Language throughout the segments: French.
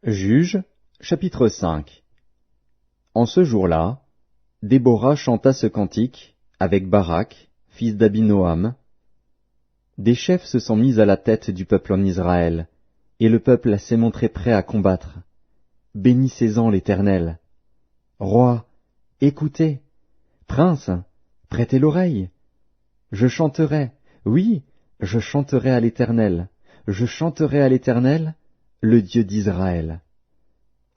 Juges, chapitre 5. En ce jour-là, Déborah chanta ce cantique avec Barak, fils d'Abinoam. Des chefs se sont mis à la tête du peuple en Israël, et le peuple s'est montré prêt à combattre. Bénissez-en l'Éternel. Roi, écoutez. Prince, prêtez l'oreille. Je chanterai, oui, je chanterai à l'Éternel. Je chanterai à l'Éternel, le Dieu d'Israël.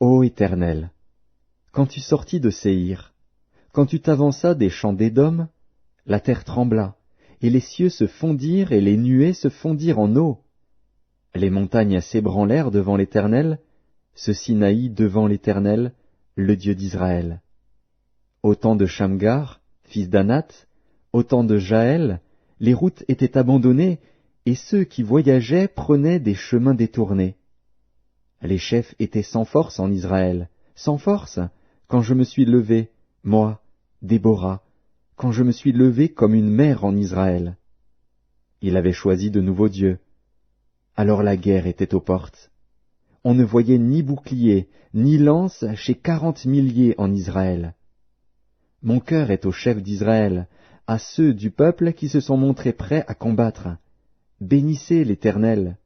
Ô Éternel, quand tu sortis de Séhir, quand tu t'avanças des champs d'Édom, la terre trembla, et les cieux se fondirent et les nuées se fondirent en eau. Les montagnes s'ébranlèrent devant l'Éternel, ce Sinaï devant l'Éternel, le Dieu d'Israël. Au temps de Shamgar, fils d'Anath, au temps de Jaël, les routes étaient abandonnées, et ceux qui voyageaient prenaient des chemins détournés. Les chefs étaient sans force en Israël, sans force, quand je me suis levé, moi, Déborah, quand je me suis levé comme une mère en Israël. Il avait choisi de nouveaux dieux. Alors la guerre était aux portes. On ne voyait ni bouclier, ni lance chez 40 milliers en Israël. Mon cœur est aux chefs d'Israël, à ceux du peuple qui se sont montrés prêts à combattre. Bénissez l'Éternel.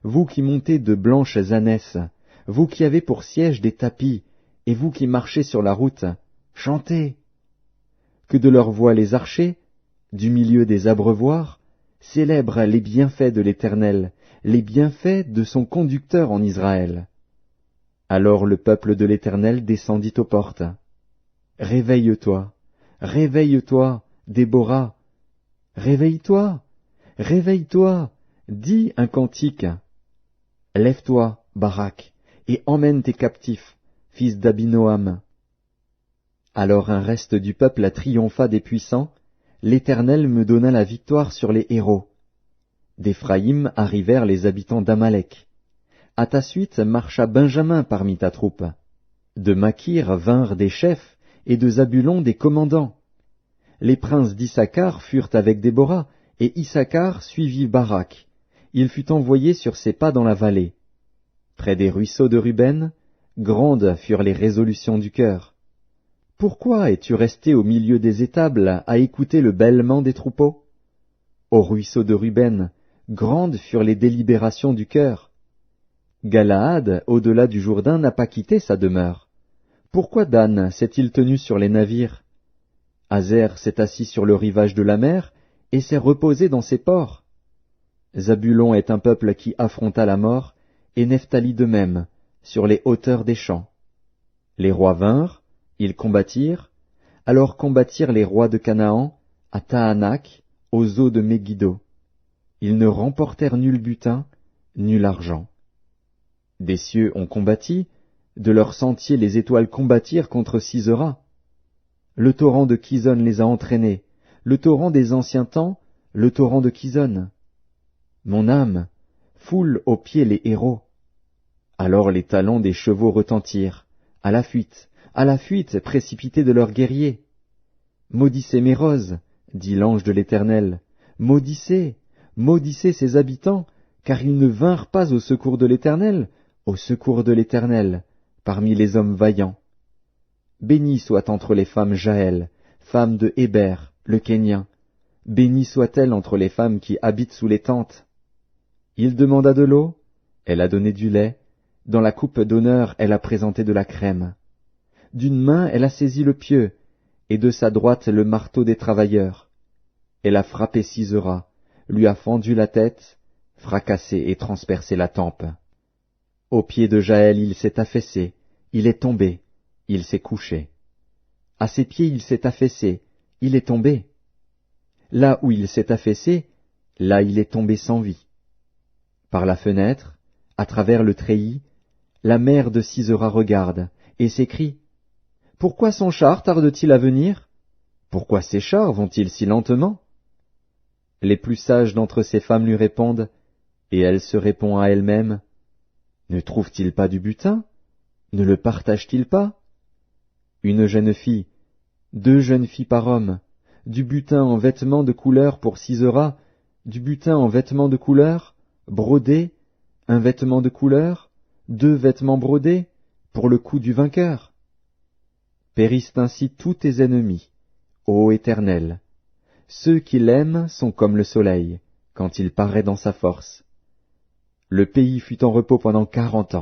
Vous qui montez de blanches ânesses, vous qui avez pour siège des tapis, et vous qui marchez sur la route, chantez. Que de leur voix les archers, du milieu des abreuvoirs, célèbrent les bienfaits de l'Éternel, les bienfaits de son conducteur en Israël. Alors le peuple de l'Éternel descendit aux portes. Réveille-toi, réveille-toi, Déborah. Réveille-toi, réveille-toi, dis un cantique. Lève-toi, Barak, et emmène tes captifs, fils d'Abinoam. Alors un reste du peuple triompha des puissants, l'Éternel me donna la victoire sur les héros. D'Éphraïm arrivèrent les habitants d'Amalek. À ta suite marcha Benjamin parmi ta troupe. De Makir vinrent des chefs, et de Zabulon des commandants. Les princes d'Issachar furent avec Déborah, et Issachar suivit Barak. Il fut envoyé sur ses pas dans la vallée. Près des ruisseaux de Ruben, grandes furent les résolutions du cœur. Pourquoi es-tu resté au milieu des étables à écouter le bêlement des troupeaux? Au ruisseau de Ruben, grandes furent les délibérations du cœur. Galaad, au-delà du Jourdain, n'a pas quitté sa demeure. Pourquoi Dan s'est-il tenu sur les navires? Azer s'est assis sur le rivage de la mer et s'est reposé dans ses ports. Zabulon est un peuple qui affronta la mort, et Nephtali de même, sur les hauteurs des champs. Les rois vinrent, ils combattirent, alors combattirent les rois de Canaan, à Tahanak, aux eaux de Megiddo. Ils ne remportèrent nul butin, nul argent. Des cieux ont combattu, de leurs sentiers les étoiles combattirent contre Sisera. Le torrent de Kison les a entraînés, le torrent des anciens temps, le torrent de Kison. Mon âme, foule aux pieds les héros. Alors les talons des chevaux retentirent, à la fuite précipitée de leurs guerriers. Maudissez mes roses, dit l'ange de l'Éternel, maudissez, maudissez ses habitants, car ils ne vinrent pas au secours de l'Éternel, parmi les hommes vaillants. Bénie soit entre les femmes Jaël, femme de Héber, le Kénien. Bénie soit-elle entre les femmes qui habitent sous les tentes. Il demanda de l'eau, elle a donné du lait, dans la coupe d'honneur elle a présenté de la crème. D'une main elle a saisi le pieu, et de sa droite le marteau des travailleurs. Elle a frappé Sisera, lui a fendu la tête, fracassé et transpercé la tempe. Au pied de Jaël il s'est affaissé, il est tombé, il s'est couché. À ses pieds il s'est affaissé, il est tombé. Là où il s'est affaissé, là il est tombé sans vie. Par la fenêtre, à travers le treillis, la mère de Sisera regarde, et s'écrie, « Pourquoi son char tarde-t-il à venir? Pourquoi ses chars vont-ils si lentement ?» Les plus sages d'entre ces femmes lui répondent, et elle se répond à elle-même, « Ne trouve-t-il pas du butin? Ne le partage-t-il pas? Une jeune fille, 2 jeunes filles par homme, du butin en vêtements de couleur pour Sisera, du butin en vêtements de couleur, brodé, un vêtement de couleur, 2 vêtements brodés pour le cou du vainqueur? Périssent ainsi tous tes ennemis, ô Éternel. Ceux qui l'aiment sont comme le soleil, quand il paraît dans sa force. Le pays fut en repos pendant 40 ans.